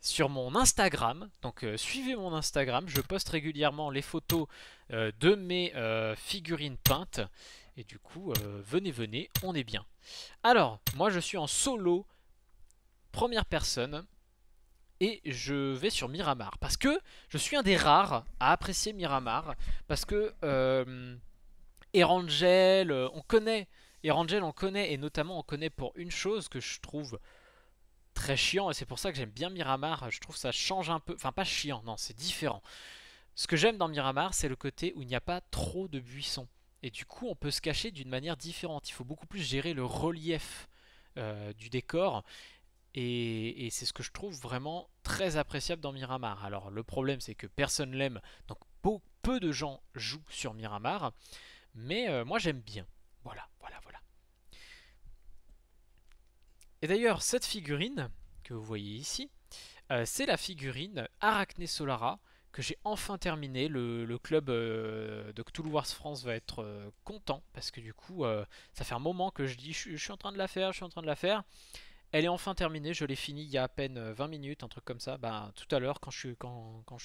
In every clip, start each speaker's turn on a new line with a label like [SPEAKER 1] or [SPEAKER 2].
[SPEAKER 1] sur mon Instagram. Donc suivez mon Instagram, je poste régulièrement les photos de mes figurines peintes. Et du coup, venez, on est bien. Alors, moi je suis en solo, première personne, et je vais sur Miramar. Parce que je suis un des rares à apprécier Miramar. Parce que Erangel, on connaît. Erangel, on connaît, et notamment on connaît pour une chose que je trouve très chiant, et c'est pour ça que j'aime bien Miramar. Je trouve que ça change un peu. Enfin, pas chiant, non, c'est différent. Ce que j'aime dans Miramar, c'est le côté où il n'y a pas trop de buissons. Et du coup, on peut se cacher d'une manière différente. Il faut beaucoup plus gérer le relief du décor. Et c'est ce que je trouve vraiment très appréciable dans Miramar. Alors, le problème, c'est que personne l'aime. Donc, peu de gens jouent sur Miramar. Mais moi, j'aime bien. Voilà. Et d'ailleurs, cette figurine que vous voyez ici, c'est la figurine Arachne Solara que j'ai enfin terminé. Le club de Cthulhu Wars France va être content parce que du coup, ça fait un moment que je dis je suis en train de la faire, je suis en train de la faire. Elle est enfin terminée, je l'ai finie il y a à peine 20 minutes, un truc comme ça. Ben, tout à l'heure quand je suis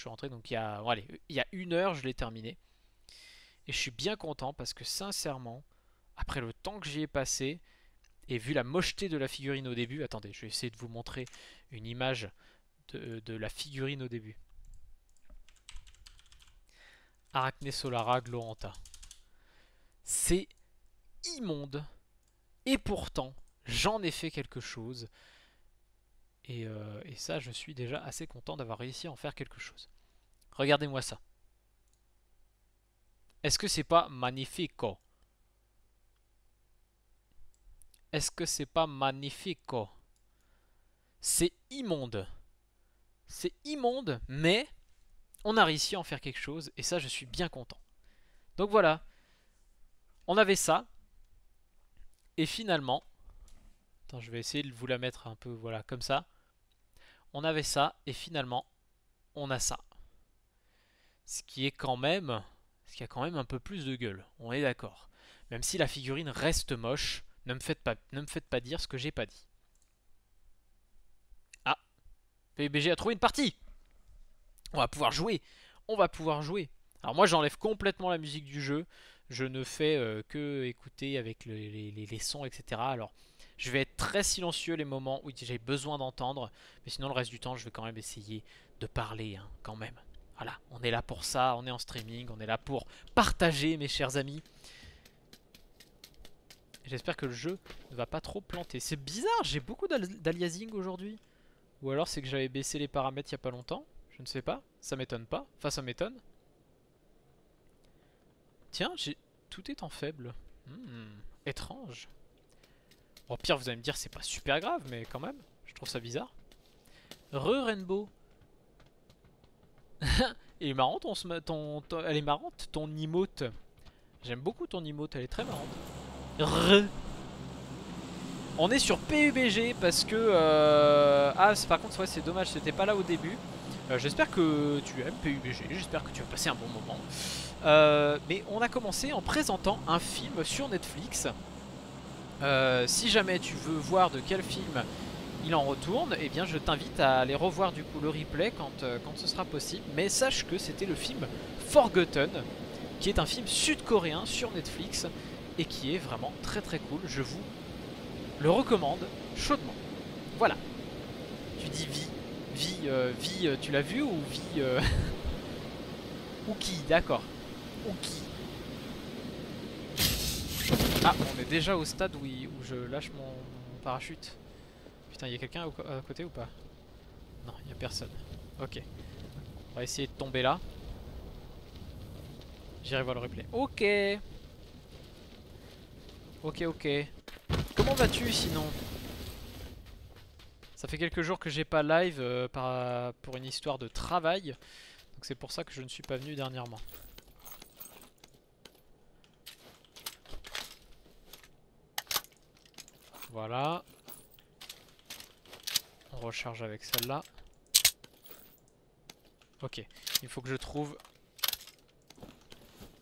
[SPEAKER 1] rentré, donc bon, allez, il y a une heure, je l'ai terminée. Et je suis bien content parce que sincèrement, après le temps que j'y ai passé, et vu la mocheté de la figurine au début, attendez, je vais essayer de vous montrer une image de la figurine au début. Arachne Solara Gloranta. C'est immonde. Et pourtant, j'en ai fait quelque chose. Et ça, je suis déjà assez content d'avoir réussi à en faire quelque chose. Regardez-moi ça. Est-ce que c'est pas magnifico? Est-ce que c'est pas magnifico? C'est immonde. C'est immonde, mais on a réussi à en faire quelque chose. Et ça, je suis bien content. Donc voilà, on avait ça. Et finalement, attends, je vais essayer de vous la mettre un peu, voilà, comme ça. On avait ça, et finalement, on a ça. Ce qui est quand même, ce qui a quand même un peu plus de gueule. On est d'accord. Même si la figurine reste moche, ne me faites pas dire ce que j'ai pas dit. Ah, PUBG a trouvé une partie. On va pouvoir jouer. On va pouvoir jouer. Alors moi, j'enlève complètement la musique du jeu. Je ne fais que écouter avec les sons, etc. Alors, je vais être très silencieux les moments où j'ai besoin d'entendre. Mais sinon, le reste du temps, je vais quand même essayer de parler, hein, quand même. Voilà, on est là pour ça, on est en streaming, on est là pour partager, mes chers amis. J'espère que le jeu ne va pas trop planter. C'est bizarre, j'ai beaucoup d'aliasing aujourd'hui. Ou alors c'est que j'avais baissé les paramètres il y a pas longtemps. Je ne sais pas, ça m'étonne pas. Enfin, ça m'étonne. Tiens, tout est en faible. Étrange. Bon, au pire, vous allez me dire, c'est pas super grave, mais quand même, je trouve ça bizarre. Rainbow. Elle est marrante, elle est marrante, ton emote. J'aime beaucoup ton emote, elle est très marrante. Re. On est sur PUBG parce que... Ah, par contre, ouais, c'est dommage, c'était pas là au début. J'espère que tu aimes PUBG, j'espère que tu vas passer un bon moment. Mais on a commencé en présentant un film sur Netflix. Si jamais tu veux voir de quel film il en retourne, eh bien je t'invite à aller revoir du coup le replay quand ce sera possible. Mais sache que c'était le film Forgotten, qui est un film sud-coréen sur Netflix et qui est vraiment très très cool. Je vous le recommande chaudement. Voilà. Tu dis vie, tu l'as vu ou vie ou qui, d'accord. Ou qui. Ah, on est déjà au stade où je lâche mon parachute. Putain, il y a quelqu'un à côté ou pas? Non, il n'y a personne. Ok. On va essayer de tomber là. J'irai voir le replay. Ok. Ok. Comment vas-tu sinon? Ça fait quelques jours que j'ai pas live pour une histoire de travail. Donc c'est pour ça que je ne suis pas venu dernièrement. Voilà. On recharge avec celle-là. Ok. Il faut que je trouve...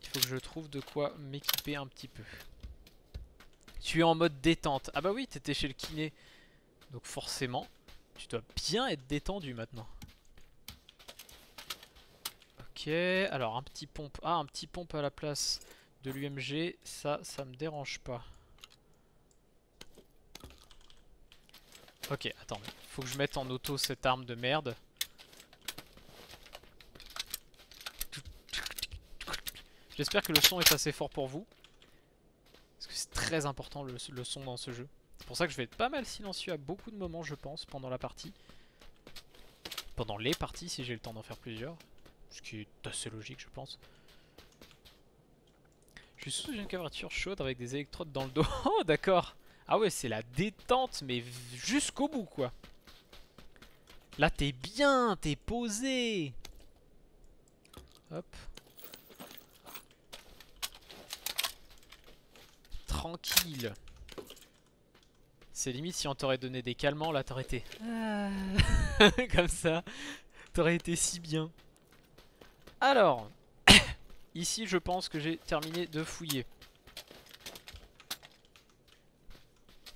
[SPEAKER 1] Il faut que je trouve de quoi m'équiper un petit peu. Tu es en mode détente. Ah bah oui, t'étais chez le kiné. Donc forcément, tu dois bien être détendu maintenant. Ok, alors un petit pompe. Ah, un petit pompe à la place de l'UMG. Ça me dérange pas. Ok, attends, faut que je mette en auto cette arme de merde. J'espère que le son est assez fort pour vous. Parce que c'est très important le son dans ce jeu. C'est pour ça que je vais être pas mal silencieux à beaucoup de moments, je pense, pendant la partie. Pendant les parties, si j'ai le temps d'en faire plusieurs. Ce qui est assez logique, je pense. Je suis sous une couverture chaude avec des électrodes dans le dos. Oh, d'accord. Ah ouais, c'est la détente, mais jusqu'au bout, quoi. Là, t'es bien, t'es posé. Hop. Tranquille. C'est limite si on t'aurait donné des calmants, là, t'aurais été... Comme ça. T'aurais été si bien. Alors... Ici, je pense que j'ai terminé de fouiller.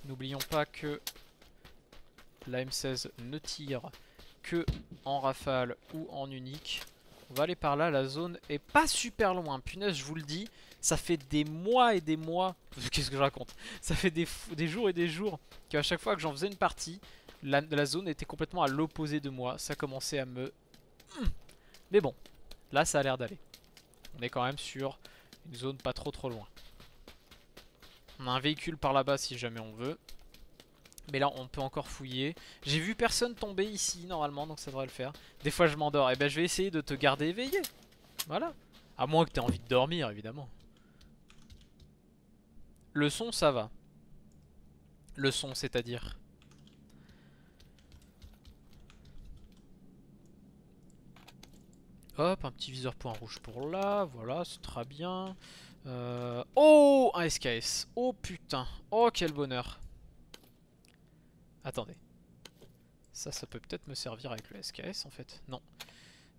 [SPEAKER 1] N'oublions pas que la M16 ne tire que en rafale ou en unique. On va aller par là, la zone est pas super loin. Punaise, je vous le dis, ça fait des mois et des mois. Qu'est-ce que je raconte? Ça fait des jours et des jours qu'à chaque fois que j'en faisais une partie, la zone était complètement à l'opposé de moi. Ça commençait à me... Mais bon, là ça a l'air d'aller. On est quand même sur une zone pas trop loin. On a un véhicule par là-bas si jamais on veut. Mais là on peut encore fouiller. J'ai vu personne tomber ici normalement, donc ça devrait le faire. Des fois je m'endors, et ben je vais essayer de te garder éveillé. Voilà. À moins que tu aies envie de dormir évidemment. Le son ça va. Le son c'est-à-dire. Hop, un petit viseur point rouge pour là. Voilà, c'est très bien. Oh, un SKS. Oh putain. Oh quel bonheur. Attendez. Ça peut peut-être me servir avec le SKS en fait. Non.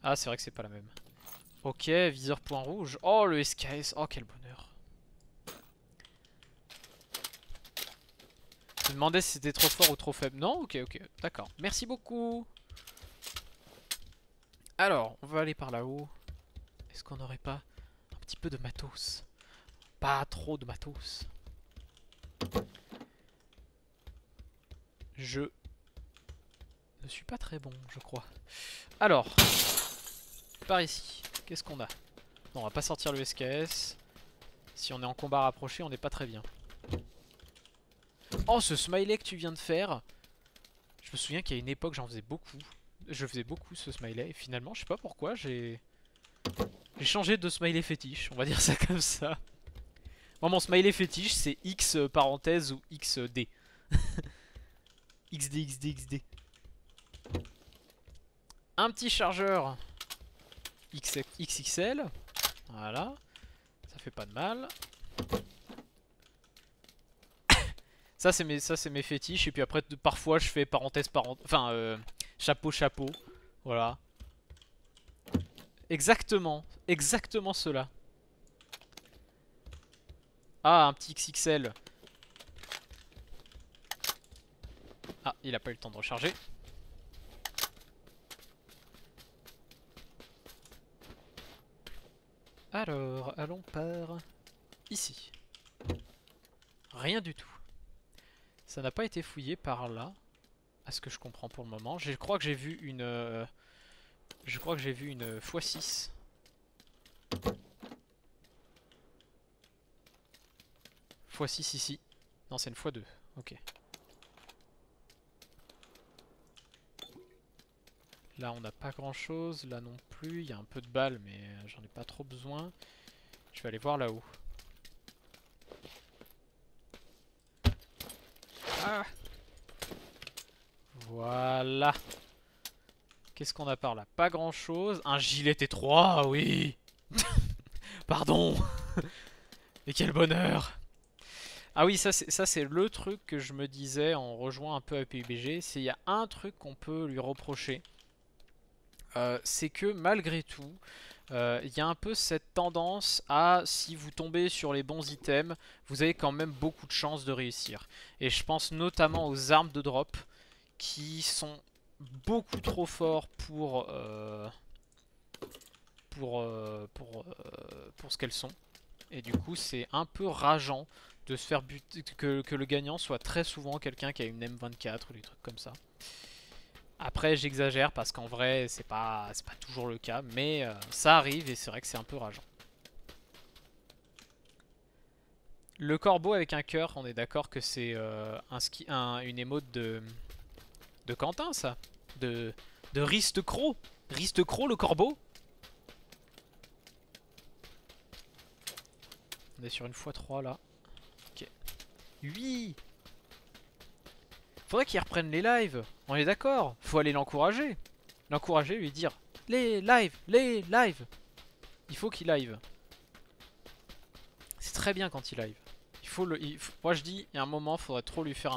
[SPEAKER 1] Ah, c'est vrai que c'est pas la même. Ok, viseur point rouge. Oh, le SKS. Oh, quel bonheur. Je me demandais si c'était trop fort ou trop faible. Non, ok, d'accord. Merci beaucoup. Alors, on va aller par là-haut. Est-ce qu'on n'aurait pas un petit peu de matos? Pas trop de matos. Je ne suis pas très bon, je crois. Alors, par ici, qu'est-ce qu'on a? Non, on va pas sortir le SKS. Si on est en combat rapproché, on n'est pas très bien. Oh, ce smiley que tu viens de faire. Je me souviens qu'il y a une époque, j'en faisais beaucoup. Je faisais beaucoup ce smiley. Et finalement, je sais pas pourquoi, j'ai changé de smiley fétiche. On va dire ça comme ça. Moi, mon smiley fétiche, c'est X parenthèse ou XD. XD, XD, XD. Un petit chargeur XXL. Voilà. Ça fait pas de mal. Ça c'est mes fétiches. Et puis après parfois je fais parenthèse enfin chapeau chapeau. Voilà. Exactement. Exactement cela. Ah, un petit XXL. Ah, il a pas eu le temps de recharger. Alors, allons par ici. Rien du tout. Ça n'a pas été fouillé par là, à ce que je comprends pour le moment. Je crois que j'ai vu une... x6. x6 ici. Non, c'est une x2. Ok. Là, on n'a pas grand chose. Là non plus. Il y a un peu de balles, mais j'en ai pas trop besoin. Je vais aller voir là-haut. Ah! Voilà. Qu'est-ce qu'on a par là? Pas grand chose. Un gilet T3, oui. Pardon. Mais quel bonheur. Ah oui, ça c'est le truc que je me disais en rejoignant un peu à PUBG. C'est il y a un truc qu'on peut lui reprocher. C'est que malgré tout, il y a un peu cette tendance à, si vous tombez sur les bons items, vous avez quand même beaucoup de chances de réussir. Et je pense notamment aux armes de drop qui sont beaucoup trop forts pour ce qu'elles sont. Et du coup, c'est un peu rageant de se faire buter, que le gagnant soit très souvent quelqu'un qui a une M24 ou des trucs comme ça. Après, j'exagère parce qu'en vrai, c'est pas toujours le cas, mais ça arrive et c'est vrai que c'est un peu rageant. Le corbeau avec un cœur, on est d'accord que c'est une émote de Quentin, ça, de Ristecro. Ristecro, le corbeau. On est sur une x3 là. Ok. Oui. Faudrait qu'il reprenne les lives. On est d'accord. Faut aller l'encourager. L'encourager, lui dire les lives, les lives. Il faut qu'il live. C'est très bien quand il live. Moi je dis, il y a un moment, faudrait trop lui faire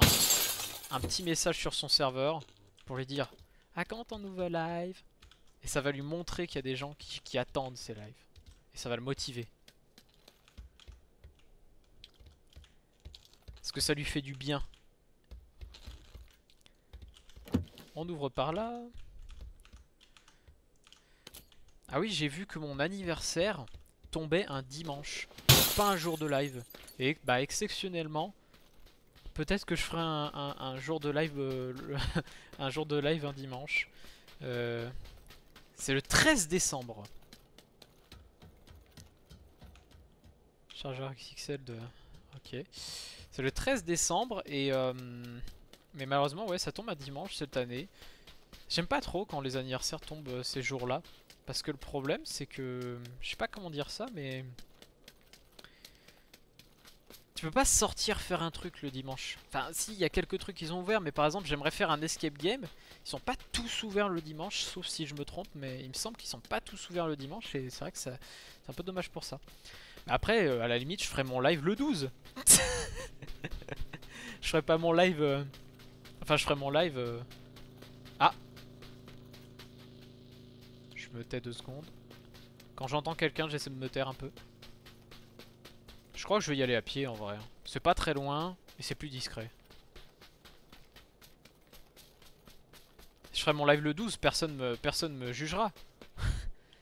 [SPEAKER 1] un petit message sur son serveur pour lui dire à quand ton nouveau live. Et ça va lui montrer qu'il y a des gens qui attendent ces lives. Et ça va le motiver. Parce que ça lui fait du bien. On ouvre par là. Ah oui, j'ai vu que mon anniversaire tombait un dimanche. Pas un jour de live. Et bah exceptionnellement, peut-être que je ferai un jour de live un jour de live un dimanche. C'est le 13 décembre. Chargeur XXL de... Ok. C'est le 13 décembre et... Mais malheureusement, ouais, ça tombe à dimanche cette année. J'aime pas trop quand les anniversaires tombent ces jours-là. Parce que le problème, c'est que... Je sais pas comment dire ça, mais... Tu peux pas sortir faire un truc le dimanche. Enfin, si, il y a quelques trucs qu'ils ont ouverts, mais par exemple, j'aimerais faire un escape game. Ils sont pas tous ouverts le dimanche, sauf si je me trompe, mais il me semble qu'ils sont pas tous ouverts le dimanche, et c'est vrai que c'est un peu dommage pour ça. Mais après, à la limite, je ferai mon live le 12. Je ferai pas mon live... Enfin, je ferai mon live... Ah. Je me tais 2 secondes. Quand j'entends quelqu'un, j'essaie de me taire un peu. Je crois que je vais y aller à pied en vrai. C'est pas très loin, mais c'est plus discret. Je ferai mon live le 12, personne me jugera.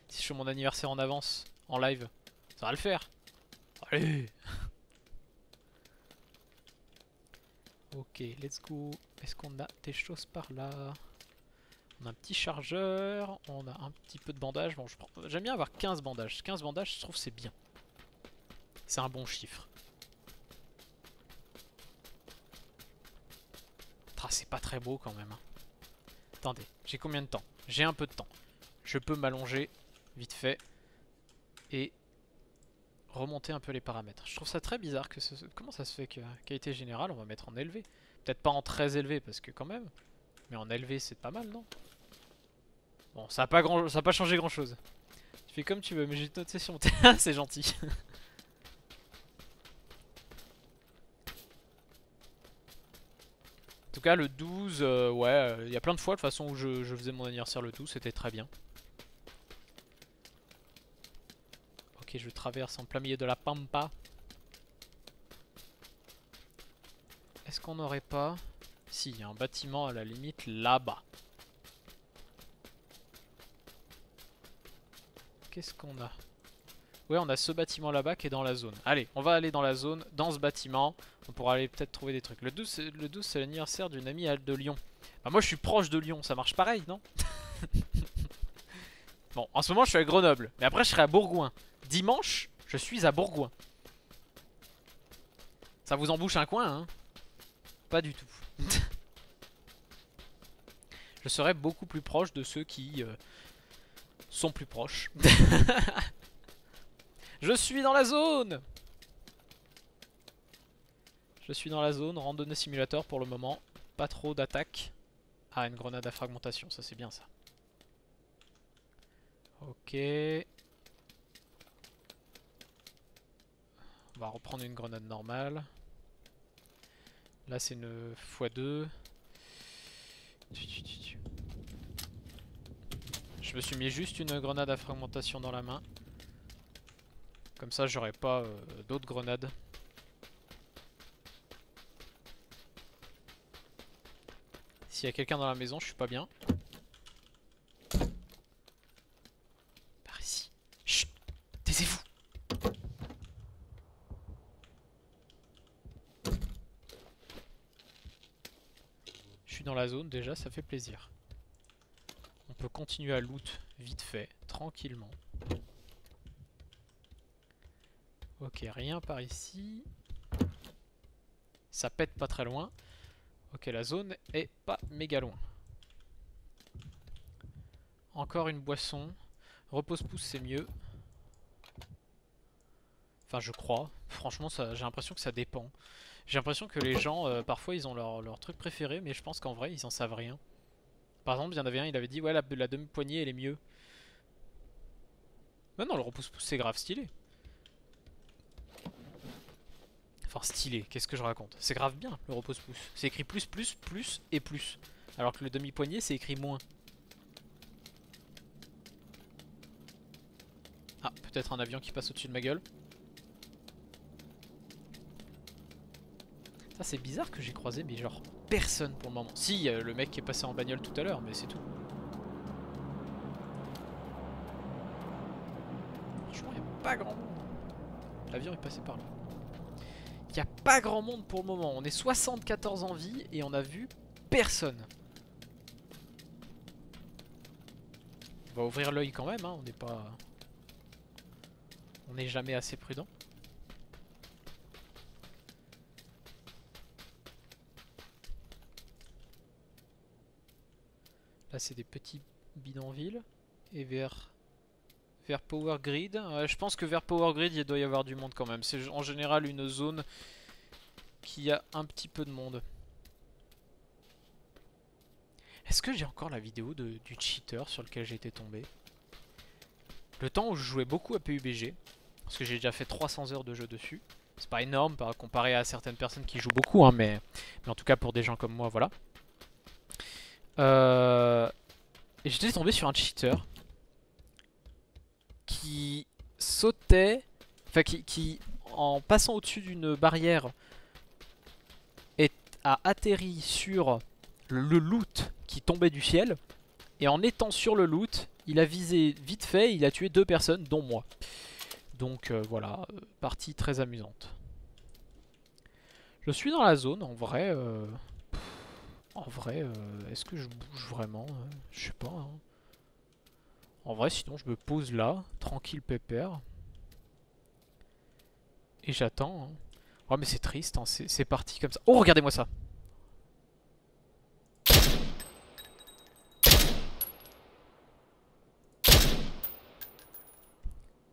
[SPEAKER 1] Si je fais mon anniversaire en avance, en live, ça va le faire. Allez. Ok, let's go. Est-ce qu'on a des choses par là? On a un petit chargeur, on a un petit peu de bandage. Bon, j'aime bien avoir 15 bandages. 15 bandages, je trouve c'est bien. C'est un bon chiffre. C'est pas très beau quand même. Attendez, j'ai combien de temps? J'ai un peu de temps. Je peux m'allonger vite fait et remonter un peu les paramètres. Je trouve ça très bizarre que comment ça se fait que qualité générale on va mettre en élevé. Peut-être pas en très élevé parce que quand même, mais en élevé c'est pas mal, non? Bon, ça a pas changé grand chose. Tu fais comme tu veux, mais j'ai noté sur mon terrain, c'est gentil. En tout cas, le 12, ouais, il y a plein de fois de toute façon où je faisais mon anniversaire le 12, c'était très bien. Ok, je traverse en plein milieu de la pampa. Est-ce qu'on n'aurait pas... Si, il y a un bâtiment à la limite là-bas. Qu'est-ce qu'on a? Ouais, on a ce bâtiment là-bas qui est dans la zone. Allez, on va aller dans la zone, dans ce bâtiment. On pourra aller peut-être trouver des trucs. Le 12, c'est l'anniversaire d'une amie de Lyon. Bah moi, je suis proche de Lyon, ça marche pareil, non? Bon, en ce moment, je suis à Grenoble. Mais après, je serai à Bourgoin. Dimanche, je suis à Bourgoin. Ça vous embouche un coin, hein? Pas du tout. Je serai beaucoup plus proche de ceux qui sont plus proches. Je suis dans la zone! Je suis dans la zone, randonnée simulator pour le moment. Pas trop d'attaques. Ah, une grenade à fragmentation, ça c'est bien ça. Ok. On va reprendre une grenade normale. Là c'est une x2. Je me suis mis juste une grenade à fragmentation dans la main. Comme ça j'aurai pas d'autres grenades. S'il y a quelqu'un dans la maison, je suis pas bien. Par ici. Chut, taisez-vous. Je suis dans la zone déjà, ça fait plaisir. On peut continuer à loot vite fait, tranquillement. Ok, rien par ici. Ça pète pas très loin. Ok, la zone est pas méga loin. Encore une boisson. Repose-pouce, c'est mieux. Enfin, je crois. Franchement, j'ai l'impression que ça dépend. J'ai l'impression que les gens, parfois, ils ont leur truc préféré, mais je pense qu'en vrai, ils en savent rien. Par exemple, il y en avait un, il avait dit, ouais, la demi-poignée, elle est mieux. Mais non, le repose-pouce, c'est grave stylé. Enfin, stylé, qu'est-ce que je raconte? C'est grave bien, le repose-pouce. C'est écrit plus, plus, plus et plus. Alors que le demi-poignée, c'est écrit moins. Ah, peut-être un avion qui passe au-dessus de ma gueule. Ça, c'est bizarre que j'ai croisé, mais genre personne pour le moment. Si, le mec qui est passé en bagnole tout à l'heure, mais c'est tout. Franchement, il n'y a pas grand monde. L'avion est passé par là. Il n'y a pas grand monde pour le moment. On est 74 en vie et on a vu personne. On va ouvrir l'œil quand même, hein. On n'est pas... On n'est jamais assez prudent. Là, c'est des petits bidonvilles. Et vers Power Grid. Je pense que vers Power Grid, il doit y avoir du monde quand même. C'est en général une zone qui a un petit peu de monde. Est-ce que j'ai encore la vidéo du cheater sur lequel j'étais tombé? Le temps où je jouais beaucoup à PUBG, parce que j'ai déjà fait 300 heures de jeu dessus. C'est pas énorme comparé à certaines personnes qui jouent beaucoup, hein, mais en tout cas pour des gens comme moi, voilà. Et j'étais tombé sur un cheater qui sautait, enfin qui en passant au-dessus d'une barrière a atterri sur le loot qui tombait du ciel. Et en étant sur le loot, il a visé vite fait, il a tué 2 personnes, dont moi. Donc voilà, partie très amusante. Je suis dans la zone, en vrai. Est-ce que je bouge vraiment? Je sais pas. Hein. En vrai, sinon je me pose là, tranquille pépère. Et j'attends. Hein. Oh mais c'est triste, hein. C'est parti comme ça. Oh regardez-moi ça.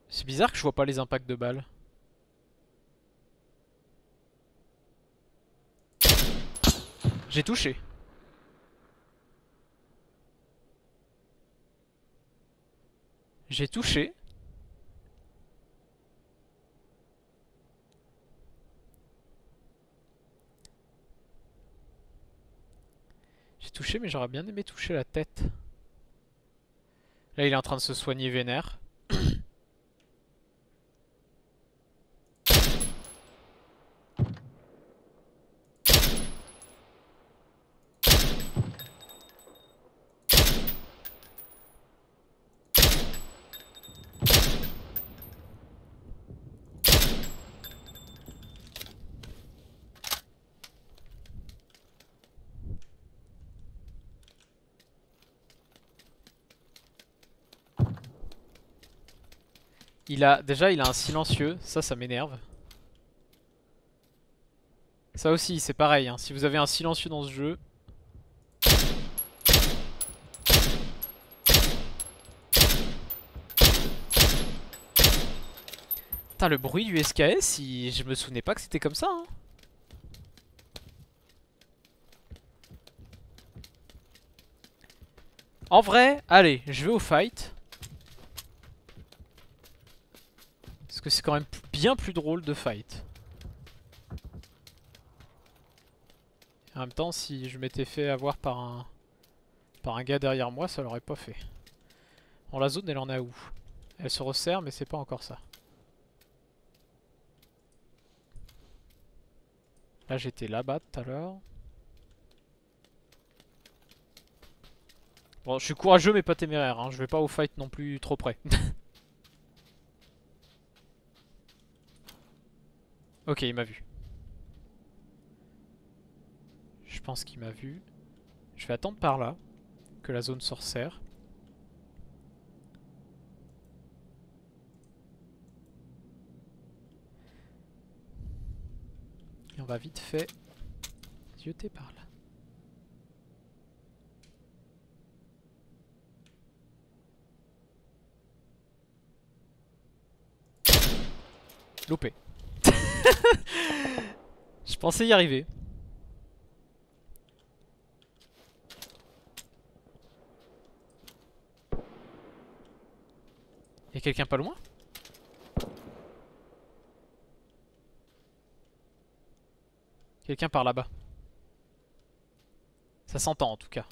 [SPEAKER 1] C'est bizarre que je vois pas les impacts de balles. J'ai touché. J'ai touché. J'ai touché mais j'aurais bien aimé toucher la tête. Là il est en train de se soigner vénère. Déjà il a un silencieux, ça m'énerve. Ça aussi c'est pareil, hein. Si vous avez un silencieux dans ce jeu. Putain le bruit du SKS, je me souvenais pas que c'était comme ça hein. En vrai, allez, je vais au fight. Parce que c'est quand même bien plus drôle de fight. En même temps, si je m'étais fait avoir par un gars derrière moi, ça l'aurait pas fait. Bon, la zone, elle en a où? Elle se resserre, mais c'est pas encore ça. Là, j'étais là-bas tout à l'heure. Bon, je suis courageux mais pas téméraire, hein. Je vais pas au fight non plus trop près. Ok, il m'a vu. Je pense qu'il m'a vu. Je vais attendre par là, que la zone se resserre. Et on va vite fait zioter par là. Loupé. Je pensais y arriver. Y'a quelqu'un pas loin? Quelqu'un par là-bas. Ça s'entend en tout cas.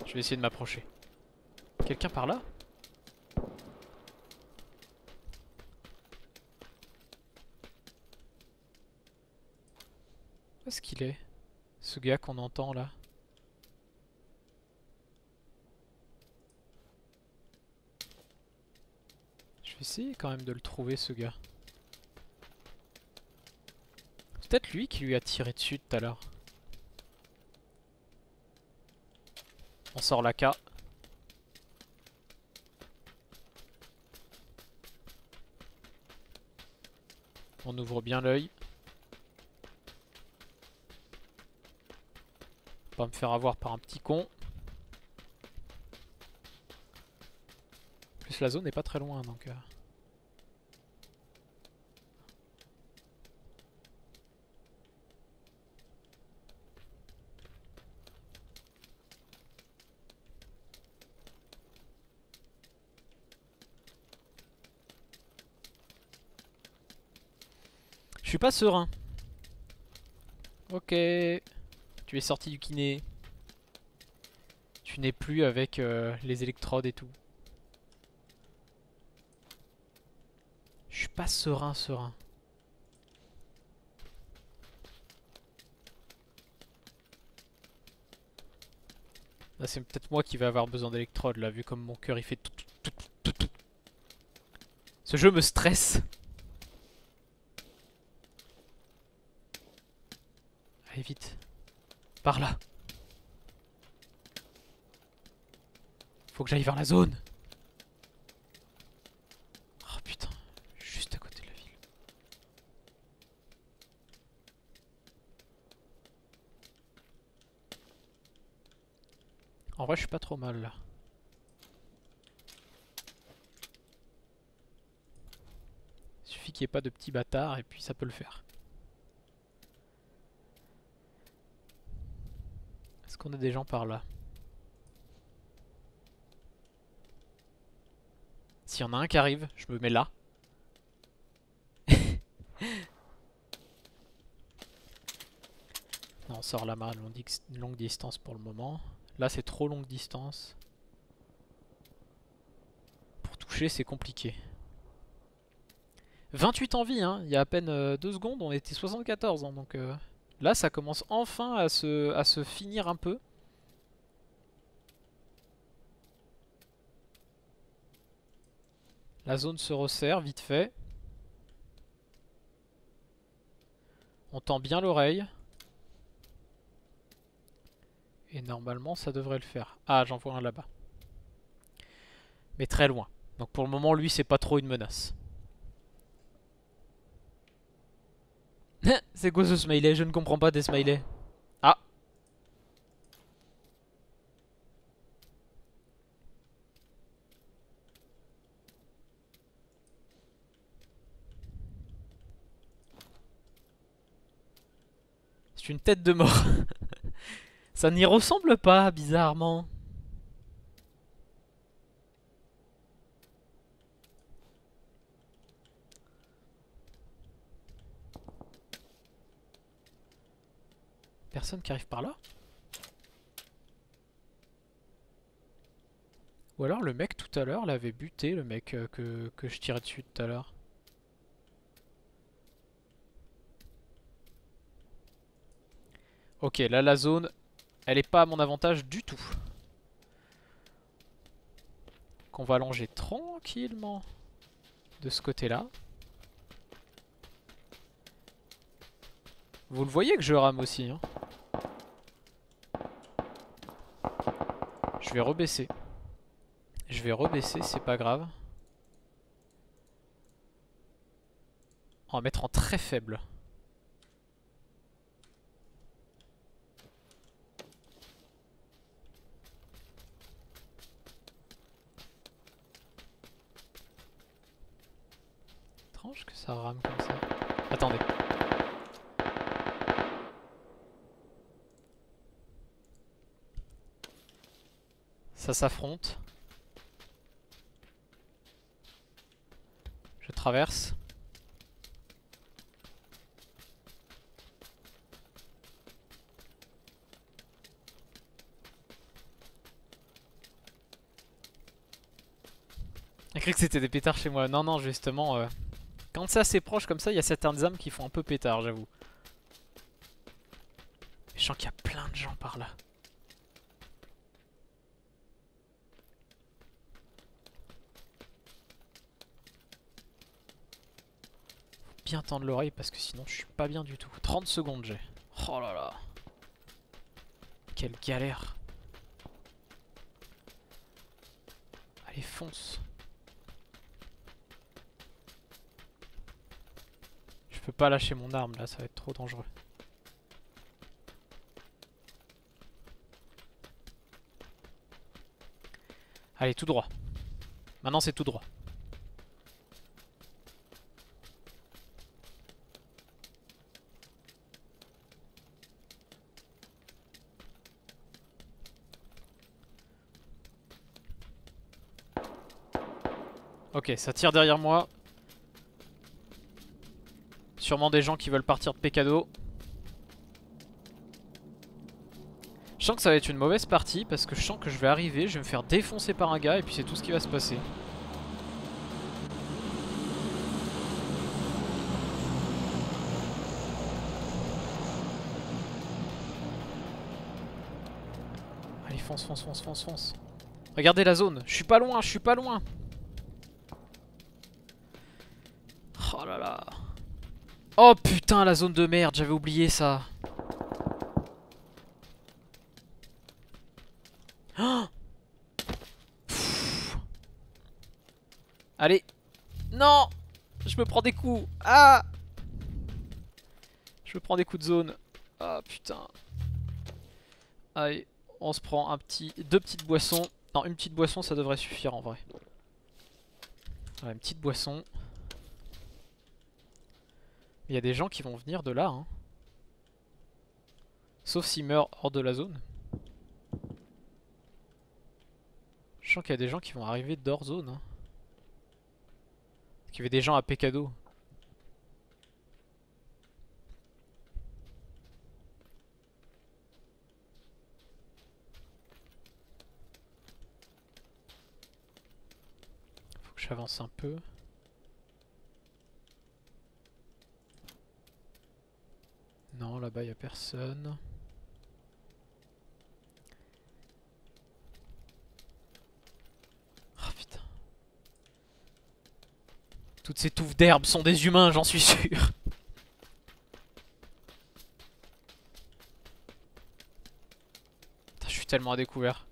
[SPEAKER 1] Je vais essayer de m'approcher. Quelqu'un par là? Où est-ce qu'il est? Ce gars qu'on entend là. Je vais essayer quand même de le trouver ce gars. C'est peut-être lui qui lui a tiré dessus tout à l'heure. On sort l'AK. On ouvre bien l'œil. Pas me faire avoir par un petit con. En plus la zone n'est pas très loin donc... Je suis pas serein. Ok. Tu es sorti du kiné. Tu n'es plus avec les électrodes et tout. Je suis pas serein. Là c'est peut-être moi qui vais avoir besoin d'électrodes là, vu comme mon cœur il fait tout. Ce jeu me stresse. Allez vite. Par là. Faut que j'aille vers la zone. Oh putain, juste à côté de la ville. En vrai je suis pas trop mal là. Il suffit qu'il n'y ait pas de petits bâtards et puis ça peut le faire. Est-ce qu'on a des gens par là? S'il y en a un qui arrive, je me mets là. Non, on sort là-bas, longue distance pour le moment. Là c'est trop longue distance. Pour toucher c'est compliqué. 28 en vie, hein. Il y a à peine 2 secondes, on était 74. Hein, donc là ça commence enfin à se finir un peu. La zone se resserre vite fait. On tend bien l'oreille. Et normalement ça devrait le faire. Ah, j'en vois un là-bas. Mais très loin. Donc pour le moment lui c'est pas trop une menace. C'est quoi ce smiley? Je ne comprends pas des smileys. Ah. C'est une tête de mort. Ça n'y ressemble pas, bizarrement. Personne qui arrive par là? Ou alors le mec tout tout à l'heure l'avait buté, le mec que je tirais dessus tout à l'heure. Ok, là la zone, elle est pas à mon avantage du tout. Qu'on va allonger tranquillement de ce côté-là. Vous le voyez que je rame aussi, hein. Je vais rebaisser. Je vais rebaisser, c'est pas grave. On va mettre en très faible. Étrange que ça rame comme ça. Attendez. Ça s'affronte. Je traverse. J'ai cru que c'était des pétards chez moi. Non, non, justement, quand c'est assez proche comme ça, il y a certaines âmes qui font un peu pétard, j'avoue. Je sens qu'il y a plein de gens par là. Faut bien tendre l'oreille parce que sinon je suis pas bien du tout. 30 secondes j'ai. Oh là là. Quelle galère. Allez, fonce. Je peux pas lâcher mon arme là, ça va être trop dangereux. Allez, tout droit. Maintenant c'est tout droit. Ok, ça tire derrière moi. Sûrement des gens qui veulent partir de Pecado. Je sens que ça va être une mauvaise partie parce que je sens que je vais arriver, je vais me faire défoncer par un gars et puis c'est tout ce qui va se passer. Allez, fonce, fonce, fonce, fonce, fonce. Regardez la zone, je suis pas loin, je suis pas loin. Oh là là. Oh putain, la zone de merde, j'avais oublié ça. Oh. Allez. Non. Je me prends des coups. Ah. Je me prends des coups de zone. Ah putain. Allez, on se prend deux petites boissons. Non, une petite boisson ça devrait suffire en vrai. Ouais, une petite boisson. Il y a des gens qui vont venir de là, hein. Sauf s'ils meurent hors de la zone. Je sens qu'il y a des gens qui vont arriver d'hors zone, hein. Qu'il y avait des gens à Pecado. Faut que j'avance un peu. Non, là-bas il y a personne. Oh putain. Toutes ces touffes d'herbe sont des humains, j'en suis sûr. Putain, je suis tellement à découvert.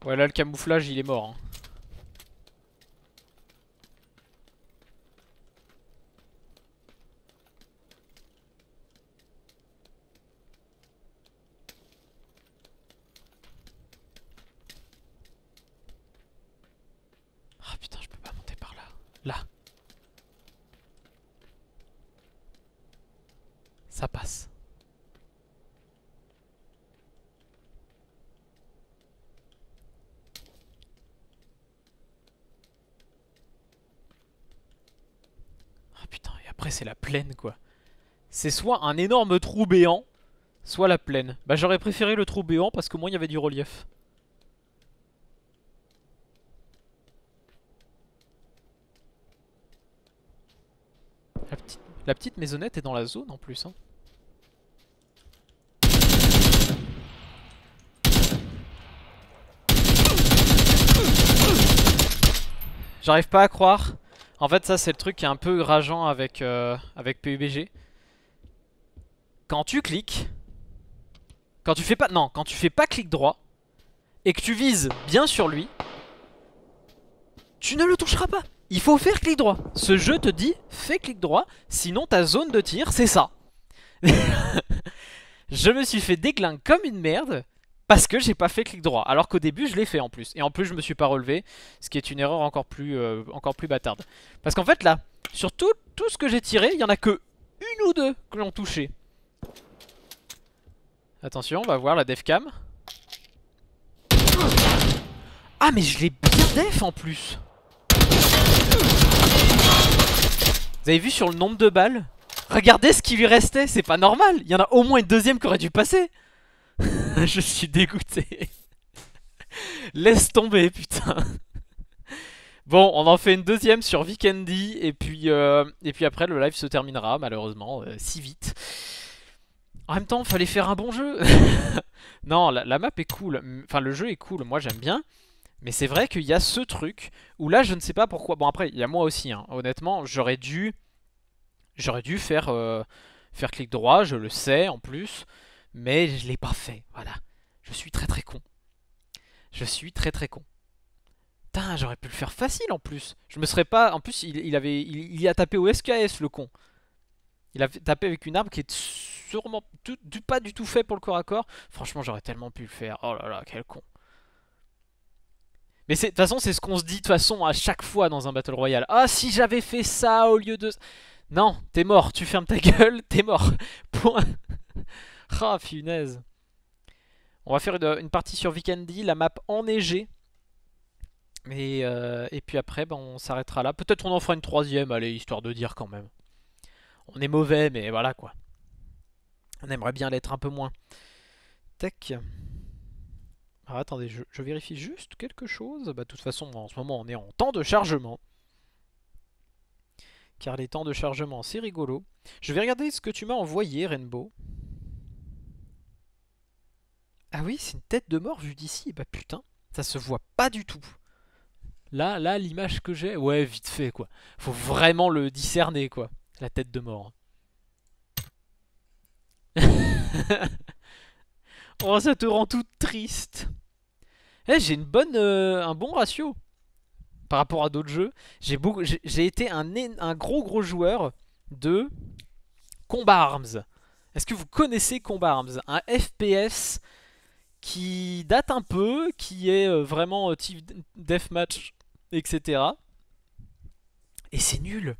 [SPEAKER 1] Ouais, là le camouflage il est mort, hein. Ah putain, je peux pas monter par là. Là. Ça passe. après c'est la plaine quoi. C'est soit un énorme trou béant, soit la plaine. Bah j'aurais préféré le trou béant parce qu'au moins il y avait du relief. La petite maisonnette est dans la zone en plus hein. J'arrive pas à croire. En fait ça c'est le truc qui est un peu rageant avec, avec PUBG. Quand tu cliques, quand tu fais pas, non, quand tu fais pas clic droit et que tu vises bien sur lui, tu ne le toucheras pas. Il faut faire clic droit. Ce jeu te dit fais clic droit, sinon ta zone de tir c'est ça. Je me suis fait déglingue comme une merde parce que j'ai pas fait clic droit. Alors qu'au début je l'ai fait en plus. Et en plus je me suis pas relevé, ce qui est une erreur encore plus bâtarde. Parce qu'en fait là, sur tout ce que j'ai tiré, il y en a que une ou deux que l'ont touché. Attention, on va voir la defcam. Ah mais je l'ai bien def en plus. Vous avez vu sur le nombre de balles? Regardez ce qui lui restait, c'est pas normal. Il y en a au moins une deuxième qui aurait dû passer. Je suis dégoûté. Laisse tomber putain. Bon on en fait une deuxième sur Vikendi. Et puis après le live se terminera malheureusement si vite. En même temps, fallait faire un bon jeu. Non, la map est cool. Enfin, le jeu est cool. Moi, j'aime bien. Mais c'est vrai qu'il y a ce truc où là, je ne sais pas pourquoi. Bon, après, il y a moi aussi. Hein. Honnêtement, j'aurais dû faire clic droit. Je le sais en plus. Mais je l'ai pas fait. Voilà. Je suis très très con. Je suis très très con. Putain, j'aurais pu le faire facile en plus. Je me serais pas. En plus, il y a tapé au SKS, le con. Il a tapé avec une arme qui est sûrement pas du tout fait pour le corps à corps. Franchement j'aurais tellement pu le faire. Oh là là quel con. Mais de toute façon c'est ce qu'on se dit de toute façon à chaque fois dans un Battle Royale. Ah si j'avais fait ça au lieu de... Non t'es mort, tu fermes ta gueule, t'es mort. Point. Ah punaise. On va faire une partie sur Vikendi, la map enneigée. Et puis après on s'arrêtera là. Peut-être on en fera une troisième, allez, histoire de dire quand même. On est mauvais, mais voilà quoi. On aimerait bien l'être un peu moins. Tac. Alors attendez, je vérifie juste quelque chose. Bah de toute façon, en ce moment, on est en temps de chargement. Car les temps de chargement, c'est rigolo. Je vais regarder ce que tu m'as envoyé, Rainbow. Ah oui, c'est une tête de mort vue d'ici. Bah putain, ça se voit pas du tout. Là, l'image que j'ai, ouais, vite fait quoi. Faut vraiment le discerner quoi. La tête de mort. Oh, ça te rend toute triste. Eh, j'ai un bon ratio par rapport à d'autres jeux. J'ai été un gros joueur de Combat Arms. Est-ce que vous connaissez Combat Arms? Un FPS qui date un peu, qui est vraiment type deathmatch, etc. Et c'est nul.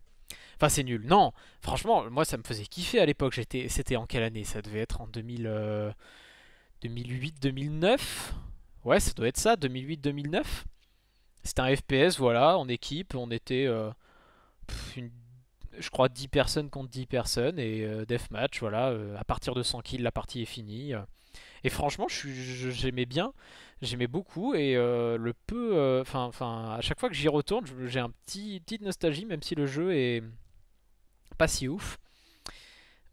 [SPEAKER 1] Enfin c'est nul, non. Franchement, moi ça me faisait kiffer à l'époque. C'était en quelle année? Ça devait être en 2008-2009. Ouais, ça doit être ça, 2008-2009. C'était un FPS, voilà, en équipe. On était, je crois, 10 personnes contre 10 personnes. Et deathmatch, voilà. À partir de 100 kills, la partie est finie. Et franchement, j'aimais bien. J'aimais beaucoup. Et le peu... Enfin, à chaque fois que j'y retourne, j'ai un petite nostalgie, même si le jeu est pas si ouf.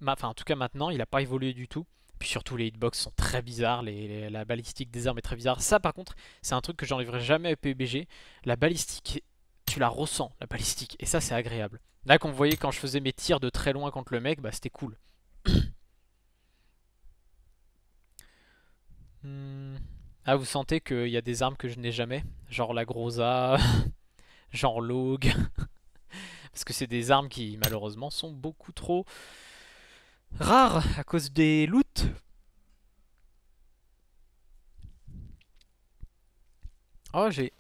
[SPEAKER 1] Enfin, en tout cas, maintenant, il n'a pas évolué du tout. Puis surtout les hitbox sont très bizarres, la balistique des armes est très bizarre. Ça par contre c'est un truc que j'enlèverai jamais à PUBG. La balistique, tu la ressens la balistique et ça c'est agréable. Là comme vous voyez quand je faisais mes tirs de très loin contre le mec, bah c'était cool. Ah vous sentez qu'il y a des armes que je n'ai jamais. Genre la Groza, genre l'Aug. Parce que c'est des armes qui malheureusement sont beaucoup trop rares à cause des loots. Oh j'ai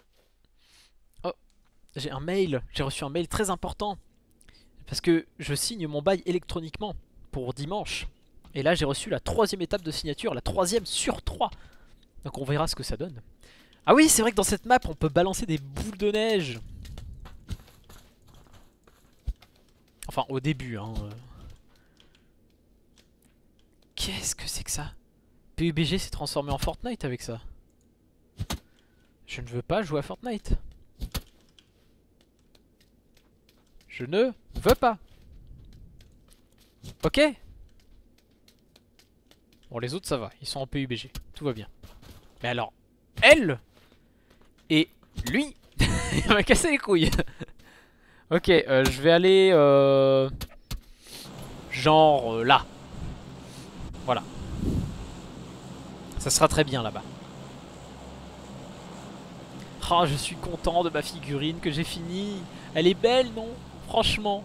[SPEAKER 1] un mail, j'ai reçu un mail très important. Parce que je signe mon bail électroniquement pour dimanche. Et là j'ai reçu la 3e étape de signature, la 3e sur 3. Donc on verra ce que ça donne. Ah oui c'est vrai que dans cette map on peut balancer des boules de neige. Enfin au début hein. Qu'est-ce que c'est que ça? PUBG s'est transformé en Fortnite avec ça. Je ne veux pas jouer à Fortnite. Je ne veux pas. Ok. Bon les autres ça va, ils sont en PUBG, tout va bien. Mais alors, elle et lui, il m'a cassé les couilles. Ok, je vais aller genre là. Voilà. Ça sera très bien là-bas. Oh, je suis content de ma figurine que j'ai finie. Elle est belle, non? Franchement.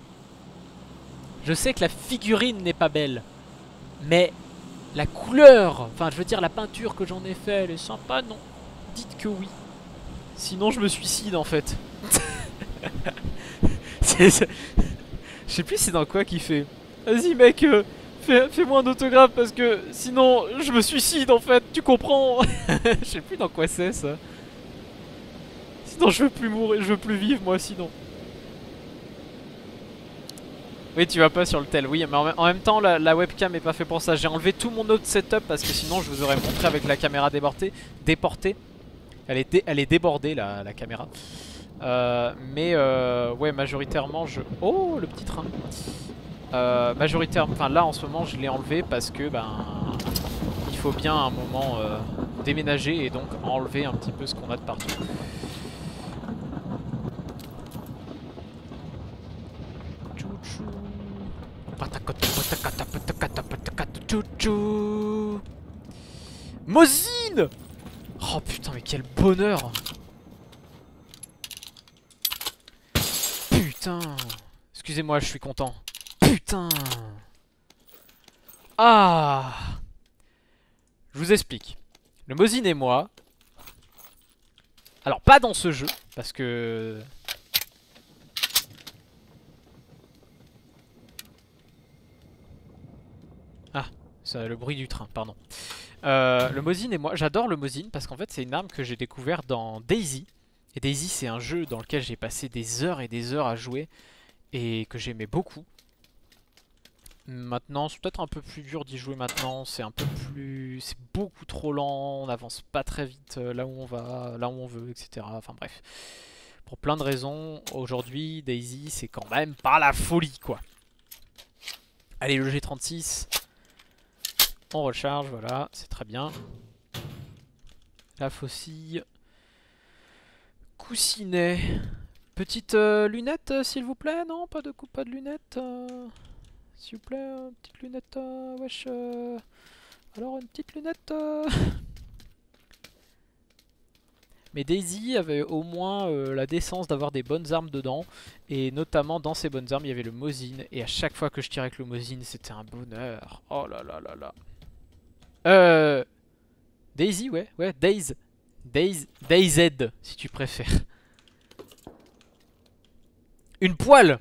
[SPEAKER 1] Je sais que la figurine n'est pas belle. Mais la couleur, enfin je veux dire la peinture que j'en ai fait, elle est sympa, non? Dites que oui. Sinon je me suicide en fait. Je sais plus c'est dans quoi qu'il fait. Vas-y mec, fais-moi un autographe parce que sinon je me suicide en fait, tu comprends? Je sais plus dans quoi c'est ça. Sinon je veux plus mourir, je veux plus vivre moi sinon. Oui tu vas pas sur le tel, oui mais en même temps la webcam est pas fait pour ça. J'ai enlevé tout mon autre setup parce que sinon je vous aurais montré avec la caméra déportée. Elle est débordée la caméra. Ouais majoritairement je... Oh le petit train. Majoritairement, enfin là en ce moment je l'ai enlevé parce que ben il faut bien à un moment déménager et donc enlever un petit peu ce qu'on a de partout. Mozine! Oh putain mais quel bonheur! Putain! Excusez-moi je suis content. Putain! Ah! Je vous explique. Le Mozine et moi... Alors pas dans ce jeu, parce que... Ah, c'est le bruit du train, pardon. Le Mozine et moi, j'adore le Mozine parce qu'en fait c'est une arme que j'ai découvert dans Daisy. Et Daisy c'est un jeu dans lequel j'ai passé des heures et des heures à jouer et que j'aimais beaucoup. Maintenant c'est peut-être un peu plus dur d'y jouer maintenant, c'est un peu plus... c'est beaucoup trop lent, on n'avance pas très vite là où on va, là où on veut, etc. Enfin bref. Pour plein de raisons, aujourd'hui Daisy c'est quand même pas la folie quoi. Allez le G36. On recharge, voilà, c'est très bien. La faucille. Coussinet. Petite lunette, s'il vous plaît. Non, pas de lunettes. S'il vous plaît, petite lunette. Wesh. Alors, une petite lunette. Mais Daisy avait au moins la décence d'avoir des bonnes armes dedans. Et notamment, dans ces bonnes armes, il y avait le Mozine. Et à chaque fois que je tirais avec le Mozine, c'était un bonheur. Oh là là là là. Daisy, ouais, DayZ, si tu préfères. Une poêle.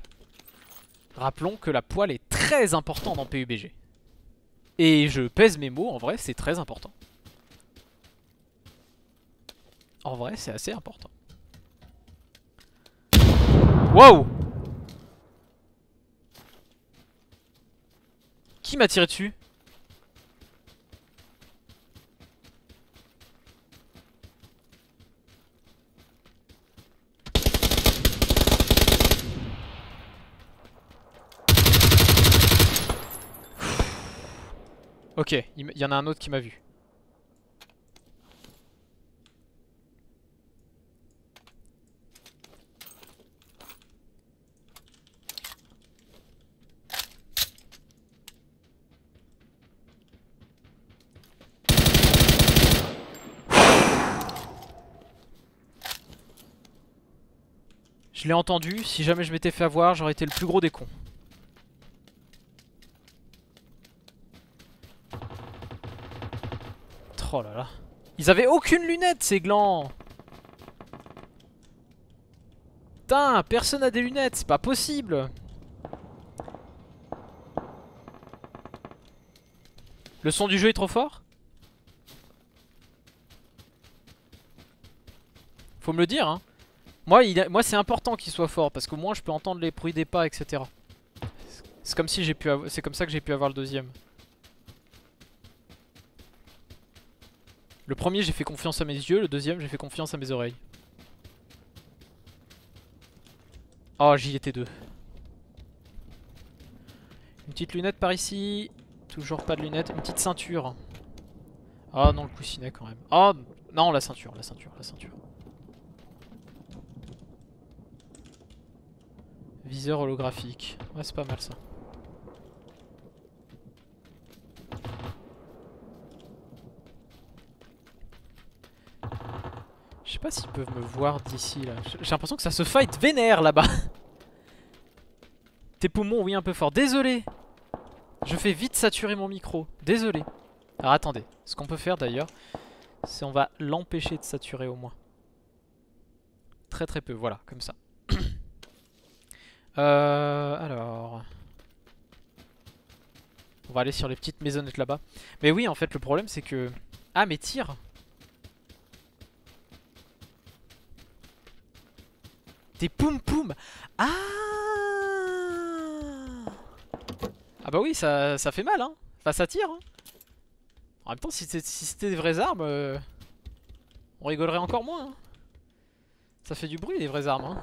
[SPEAKER 1] Rappelons que la poêle est très importante dans PUBG. Et je pèse mes mots, en vrai, c'est très important. En vrai, c'est assez important. Wow! Qui m'a tiré dessus? Ok, il y en a un autre qui m'a vu. Je l'ai entendu, si jamais je m'étais fait avoir, j'aurais été le plus gros des cons. Oh là là. Ils avaient aucune lunette ces glands. Putain, personne n'a des lunettes, c'est pas possible. Le son du jeu est trop fort? Faut me le dire hein. Moi c'est important qu'il soit fort parce qu'au moins je peux entendre les bruits des pas etc. C'est comme si j'ai pu c'est comme ça que j'ai pu avoir le deuxième. Le premier j'ai fait confiance à mes yeux, le deuxième j'ai fait confiance à mes oreilles. Oh, j'y étais deux. Une petite lunette par ici. Toujours pas de lunettes. Une petite ceinture. Oh non, le coussinet quand même. Oh non, la ceinture, la ceinture, la ceinture. Viseur holographique. Ouais, c'est pas mal ça. Je sais pas s'ils peuvent me voir d'ici là. J'ai l'impression que ça se fight vénère là-bas. Tes poumons, oui, un peu fort. Désolé. Je fais vite saturer mon micro. Désolé. Alors attendez. Ce qu'on peut faire d'ailleurs, c'est on va l'empêcher de saturer au moins. Très très peu, voilà, comme ça. Alors... On va aller sur les petites maisonnettes là-bas. Mais oui, en fait, le problème c'est que... Ah, mais tire. Des poum poum. Ah. Ah bah oui, ça fait mal, hein. Enfin, ça tire, hein. En même temps, si c'était des vraies armes, on rigolerait encore moins, hein. Ça fait du bruit, les vraies armes, hein.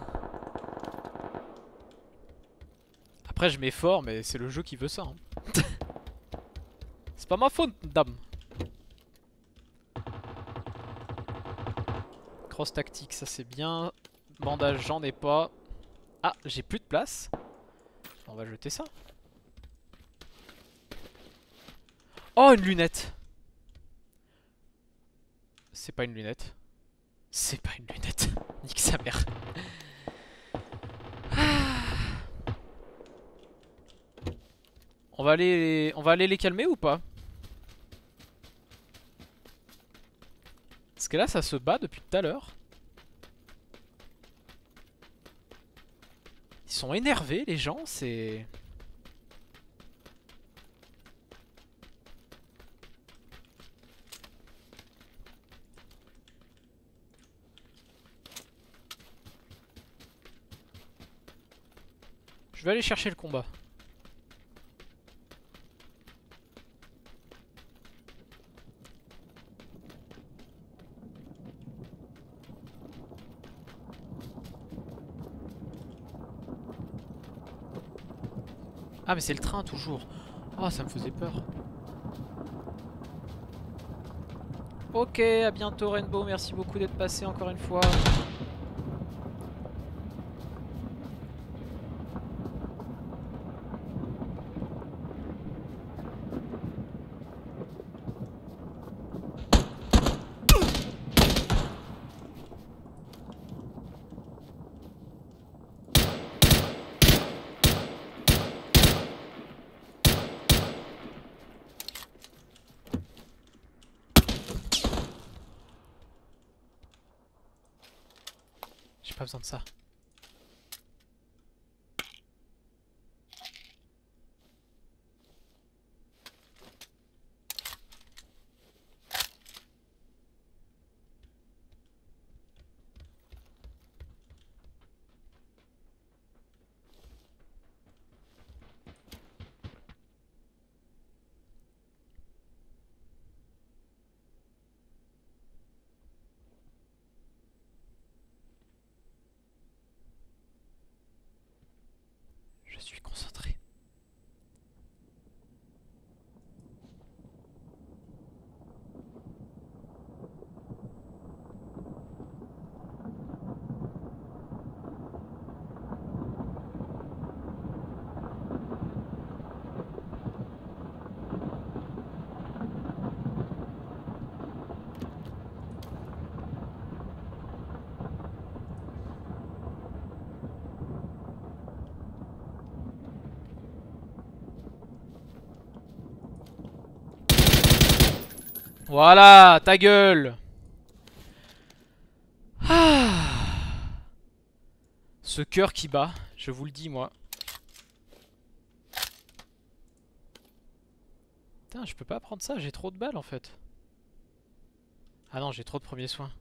[SPEAKER 1] Après, je mets fort, mais c'est le jeu qui veut ça, hein. C'est pas ma faute, dame. Cross tactique, ça c'est bien. Bandage, j'en ai pas. Ah, j'ai plus de place. On va jeter ça. Oh, une lunette. C'est pas une lunette. C'est pas une lunette. Nique sa mère. On va aller les calmer ou pas? Parce que là, ça se bat depuis tout à l'heure. Ils sont énervés, les gens, c'est... Je vais aller chercher le combat. Ah mais c'est le train toujours. Oh, ça me faisait peur. Ok, à bientôt Rainbow, merci beaucoup d'être passé encore une fois. J'ai pas besoin de ça. Je suis concentré. Voilà, ta gueule. Ah. Ce cœur qui bat, je vous le dis moi. Putain, je peux pas prendre ça, j'ai trop de balles en fait. Ah non, j'ai trop de premiers soins.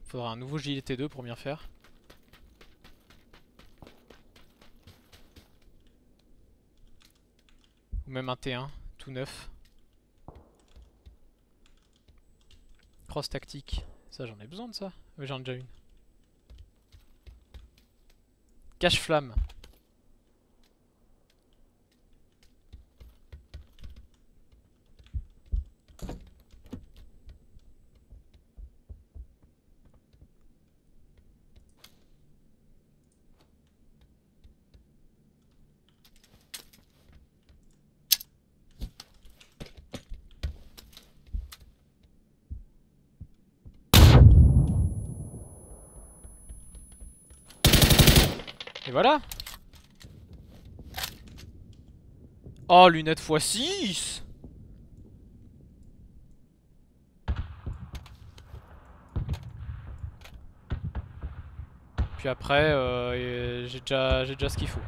[SPEAKER 1] Faudra un nouveau gilet T2 pour bien faire. Ou même un T1, tout neuf. Cross tactique. Ça j'en ai besoin de ça. Oui, j'en ai déjà une. Cache flamme. Et voilà. Oh, lunettes x6. Puis après, j'ai déjà ce qu'il faut.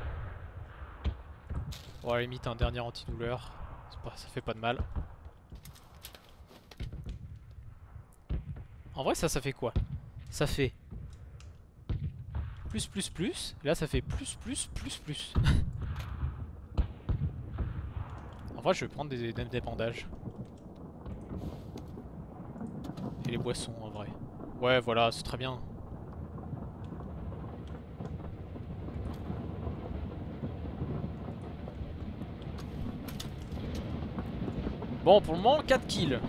[SPEAKER 1] Bon, à la limite, un dernier antidouleur. Ça fait pas de mal. En vrai, ça fait quoi? Ça fait plus plus plus. Et là, ça fait plus plus plus plus. En vrai, je vais prendre des bandages. Et les boissons, en vrai. Ouais, voilà, c'est très bien. Bon, pour le moment, 4 kills.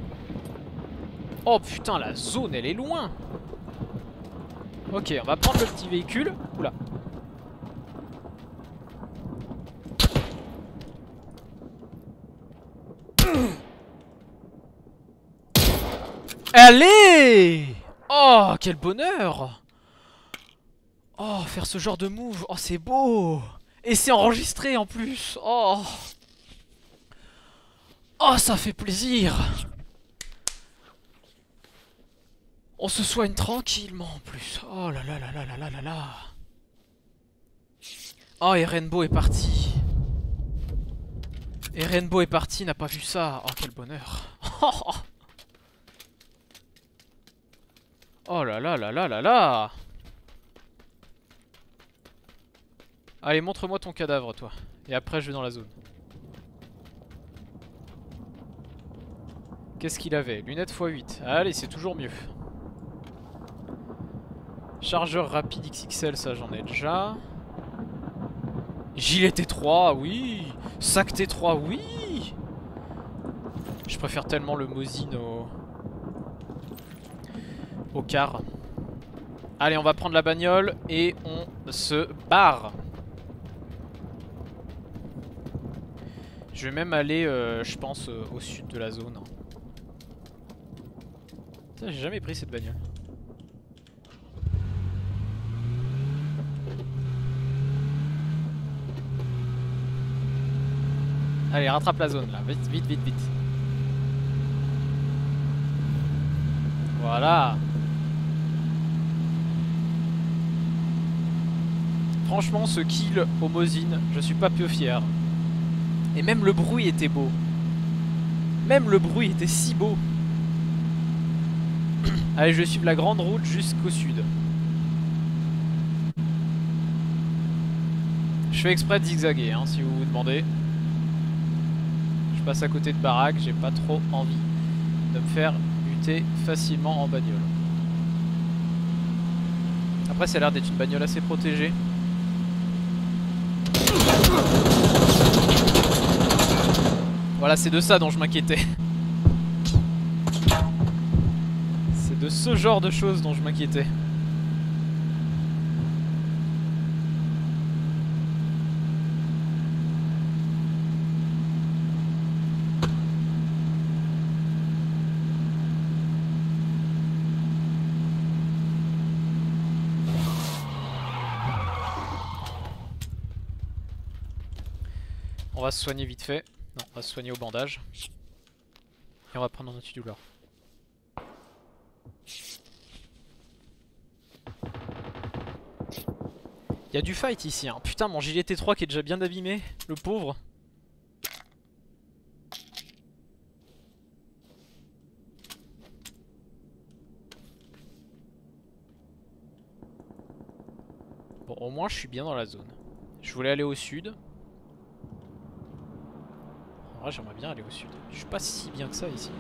[SPEAKER 1] Oh putain, la zone, elle est loin. Ok, on va prendre le petit véhicule. Oula. Allez! Oh, quel bonheur! Oh, faire ce genre de move. Oh, c'est beau! Et c'est enregistré en plus. Oh! Oh, ça fait plaisir! On se soigne tranquillement en plus. Oh là là là là là là là là. Oh, et Rainbow est parti. Et Rainbow est parti, n'a pas vu ça. Oh, quel bonheur. Oh là là là là là là. Allez, montre-moi ton cadavre, toi. Et après, je vais dans la zone. Qu'est-ce qu'il avait? Lunettes x8. Allez, c'est toujours mieux. Chargeur rapide XXL, ça j'en ai déjà. Gilet T3, oui. Sac T3, oui. Je préfère tellement le Mosin au car. Allez, on va prendre la bagnole et on se barre. Je vais même aller, je pense, au sud de la zone. J'ai jamais pris cette bagnole. Allez, rattrape la zone là, vite, vite, vite, vite. Voilà. Franchement, ce kill au Mosin, je suis pas peu fier. Et même le bruit était beau. Même le bruit était si beau. Allez, je vais suivre la grande route jusqu'au sud. Je fais exprès de zigzaguer, hein, si vous vous demandez. Je passe à côté de baraque, j'ai pas trop envie de me faire buter facilement en bagnole. Après, ça a l'air d'être une bagnole assez protégée. Voilà, c'est de ça dont je m'inquiétais. C'est de ce genre de choses dont je m'inquiétais. On va se soigner vite fait. Non, on va se soigner au bandage. Et on va prendre un antidouleur. Il y a du fight ici, hein. Putain, mon gilet T3 qui est déjà bien abîmé. Le pauvre. Bon, au moins je suis bien dans la zone. Je voulais aller au sud. En vrai, j'aimerais bien aller au sud. Je suis pas si bien que ça ici.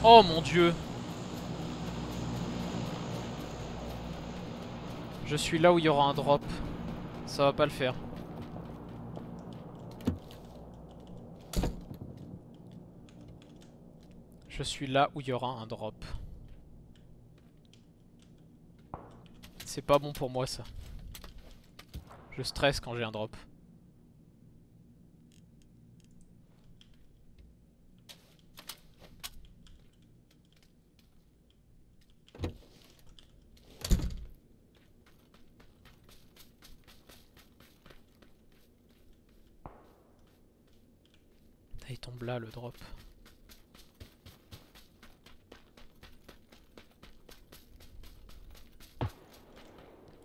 [SPEAKER 1] Oh mon dieu! Je suis là où il y aura un drop. Ça va pas le faire. Je suis là où il y aura un drop. C'est pas bon pour moi ça. Je stresse quand j'ai un drop. Ah, il tombe là le drop.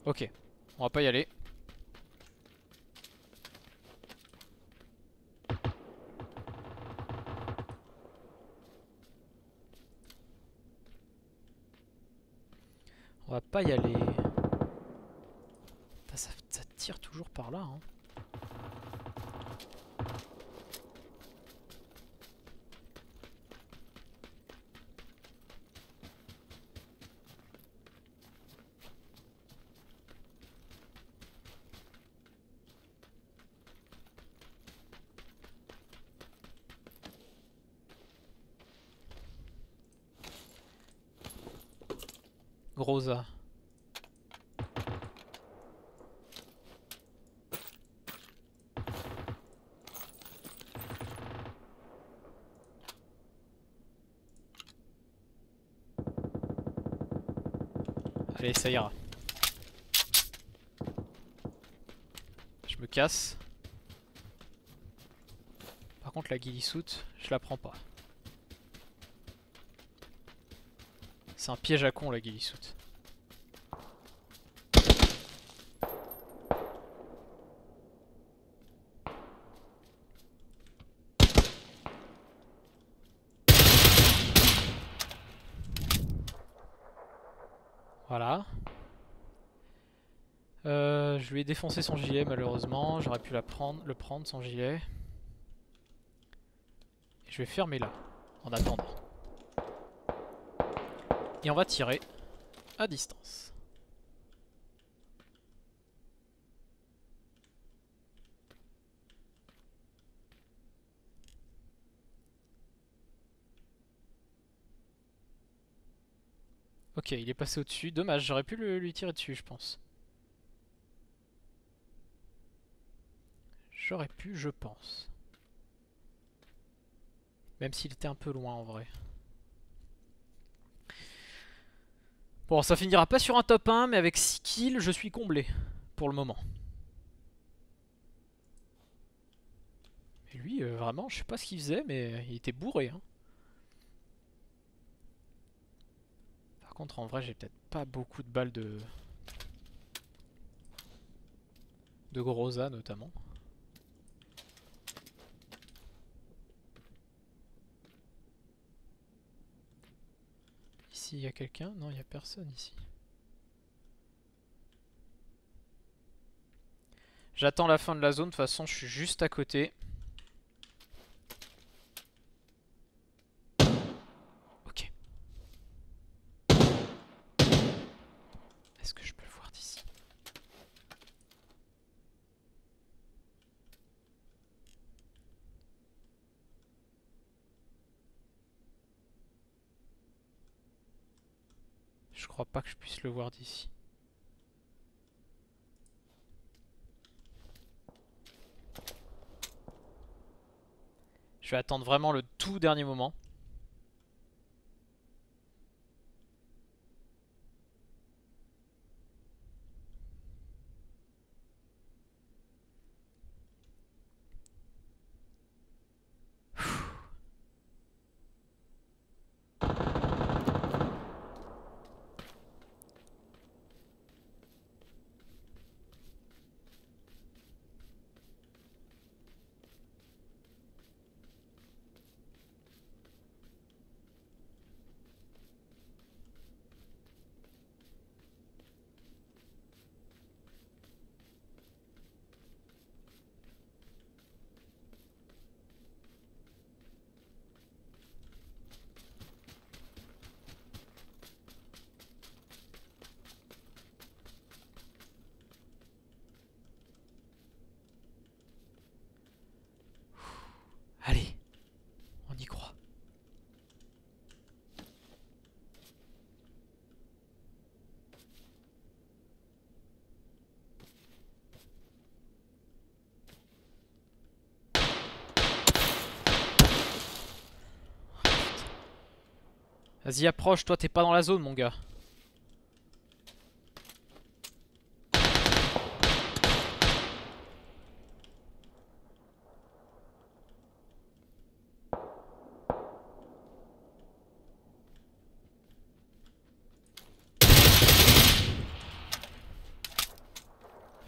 [SPEAKER 1] Ok, on va pas y aller. On va pas y aller. Putain, ça tire toujours par là, hein. Grosa. Allez, ça ira. Je me casse. Par contre, la Guillisoute, je la prends pas. C'est un piège à con, la Guillisoute. Voilà. Je lui ai défoncé son gilet malheureusement. J'aurais pu le prendre son gilet. Et je vais fermer là, en attendant. Et on va tirer à distance. Ok, il est passé au-dessus. Dommage, j'aurais pu lui tirer dessus, je pense. J'aurais pu, je pense. Même s'il était un peu loin en vrai. Bon, ça finira pas sur un top 1, mais avec 6 kills, je suis comblé. Pour le moment. Et lui, vraiment, je sais pas ce qu'il faisait, mais il était bourré. Hein. Par contre, en vrai, j'ai peut-être pas beaucoup de balles de Groza, notamment. Ici, il y a quelqu'un? Non, il n'y a personne ici. J'attends la fin de la zone, de toute façon, je suis juste à côté. Ok. Est-ce que je peux le voir d'ici? Je crois pas que je puisse le voir d'ici. Je vais attendre vraiment le tout dernier moment. Allez, on y croit. Vas-y, approche, toi t'es pas dans la zone, mon gars.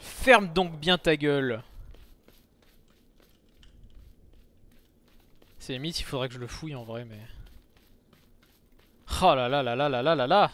[SPEAKER 1] Ferme donc bien ta gueule. C'est limite, il faudrait que je le fouille en vrai, mais... Oh là là là là là là là là.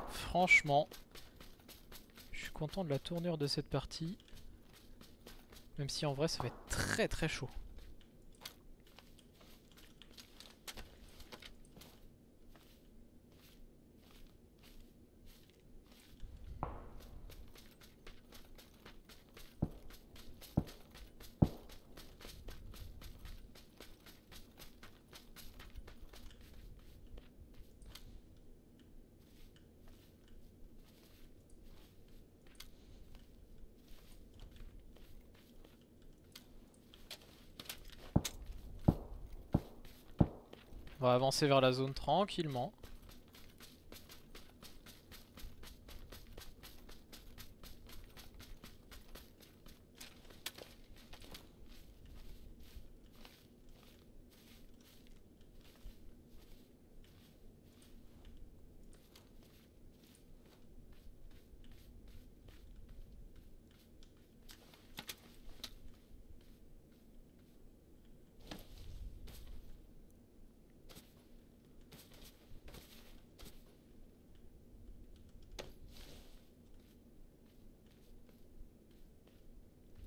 [SPEAKER 1] Franchement, je suis content de la tournure de cette partie. Même si en vrai ça va être très très chaud. On va avancer vers la zone tranquillement.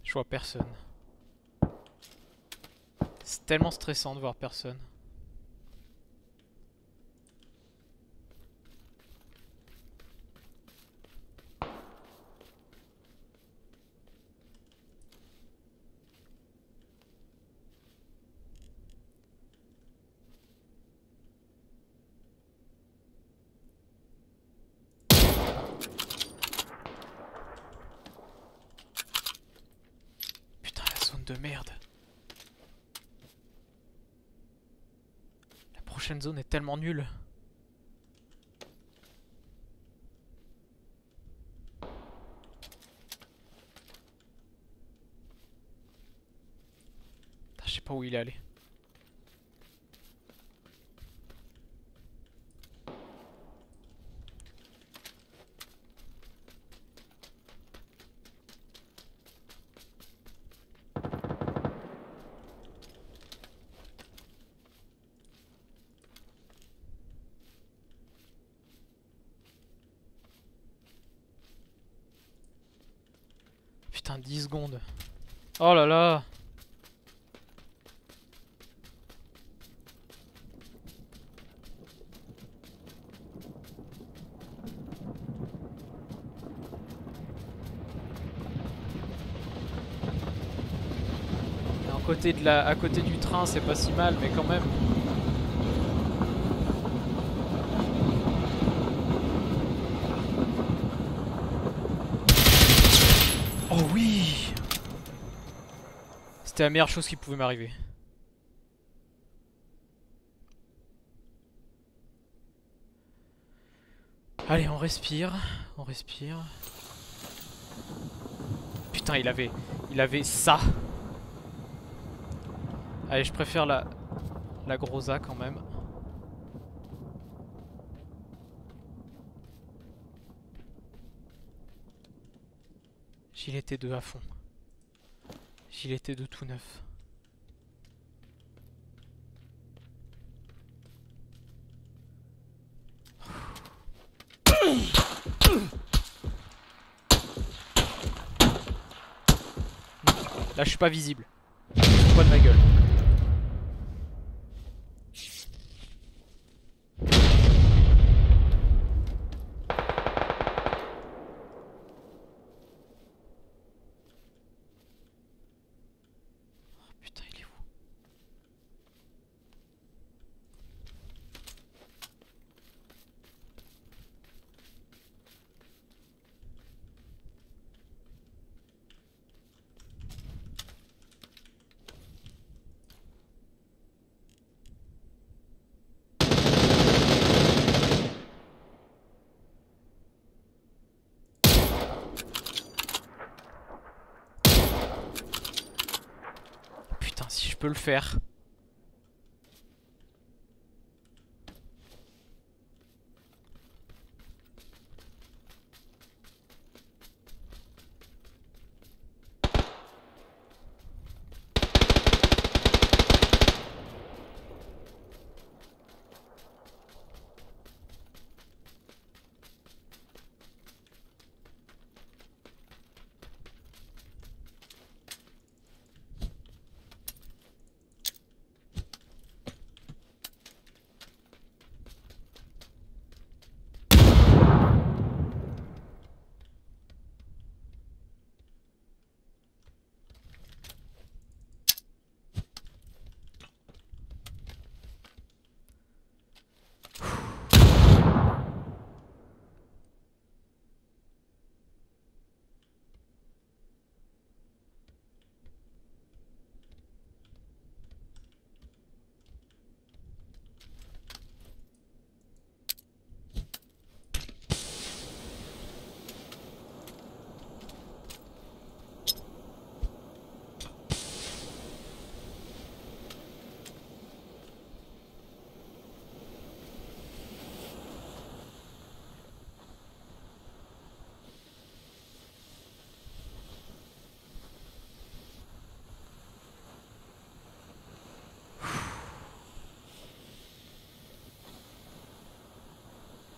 [SPEAKER 1] Je vois personne. C'est tellement stressant de voir personne. Putain, la zone de merde. La prochaine zone est tellement nulle. Putain, je sais pas où il est allé. Putain, 10 secondes. Oh là là. À côté du train, c'est pas si mal, mais quand même. Oh oui! C'était la meilleure chose qui pouvait m'arriver. Allez, on respire. On respire. Putain, il avait ça. Allez, je préfère la Groza quand même. Gilet T2 à fond. Gilet T2 tout neuf. Là je suis pas visible. Fous pas de ma gueule. Oh putain, il est où? Putain, si je peux le faire.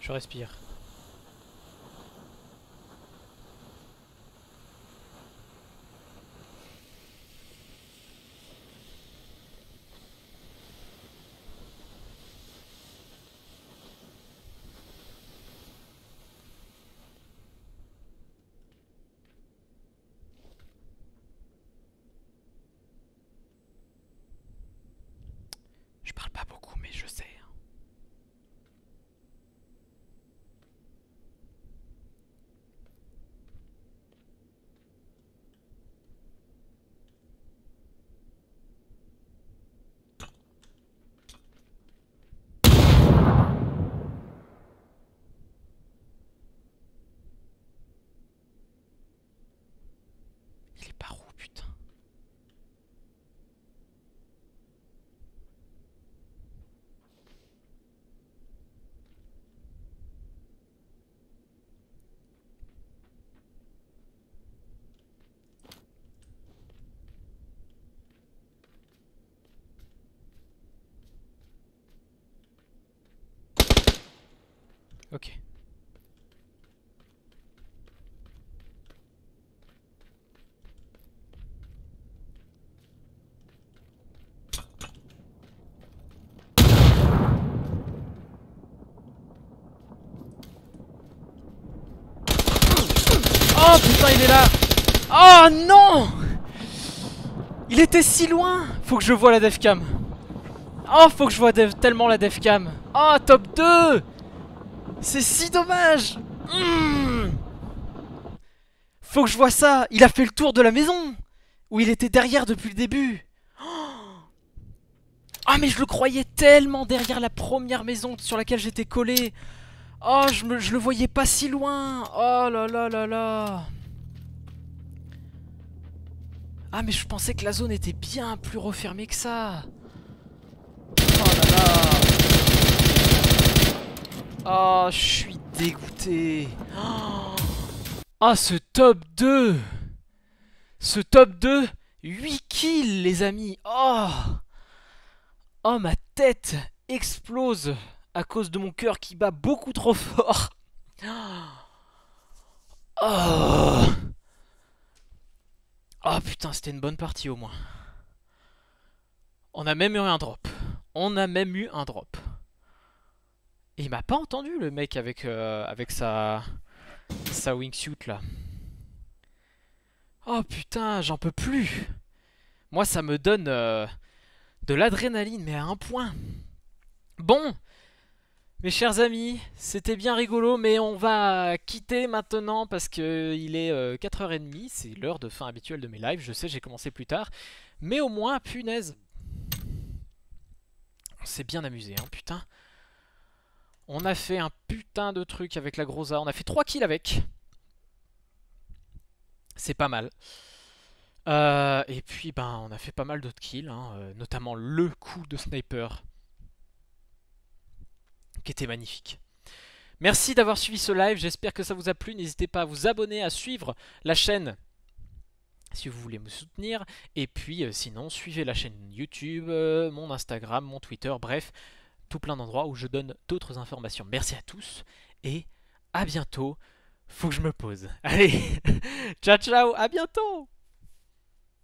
[SPEAKER 1] Je respire. Je parle pas beaucoup, mais je sais. Il est par où, putain? Ok. Oh putain, il est là! Oh non! Il était si loin! Faut que je voie la devcam. Oh, faut que je voie tellement la devcam. Oh, top 2! C'est si dommage! Faut que je voie ça! Il a fait le tour de la maison! Où il était derrière depuis le début! Ah, mais je le croyais tellement derrière la première maison sur laquelle j'étais collé! Oh, je le voyais pas si loin! Oh là là là là! Ah, mais je pensais que la zone était bien plus refermée que ça! Oh là là! Oh, je suis dégoûté! Ah, ce top 2! Ce top 2, 8 kills, les amis! Oh! Oh, ma tête explose à cause de mon cœur qui bat beaucoup trop fort! Oh! Oh putain, c'était une bonne partie au moins. On a même eu un drop. On a même eu un drop. Et il m'a pas entendu le mec avec sa wingsuit là. Oh putain, j'en peux plus. Moi ça me donne de l'adrénaline mais à un point. Bon, mes chers amis, c'était bien rigolo mais on va quitter maintenant parce que il est 4h30, c'est l'heure de fin habituelle de mes lives. Je sais, j'ai commencé plus tard. Mais au moins, punaise, on s'est bien amusé, hein, putain. On a fait un putain de truc avec la Groza. On a fait 3 kills avec. C'est pas mal. Et puis, ben, on a fait pas mal d'autres kills, hein, notamment le coup de sniper, qui était magnifique. Merci d'avoir suivi ce live, j'espère que ça vous a plu. N'hésitez pas à vous abonner, à suivre la chaîne si vous voulez me soutenir. Et puis, sinon, suivez la chaîne YouTube, mon Instagram, mon Twitter, bref, tout plein d'endroits où je donne d'autres informations. Merci à tous et à bientôt. Faut que je me pose. Allez, ciao ciao, à bientôt.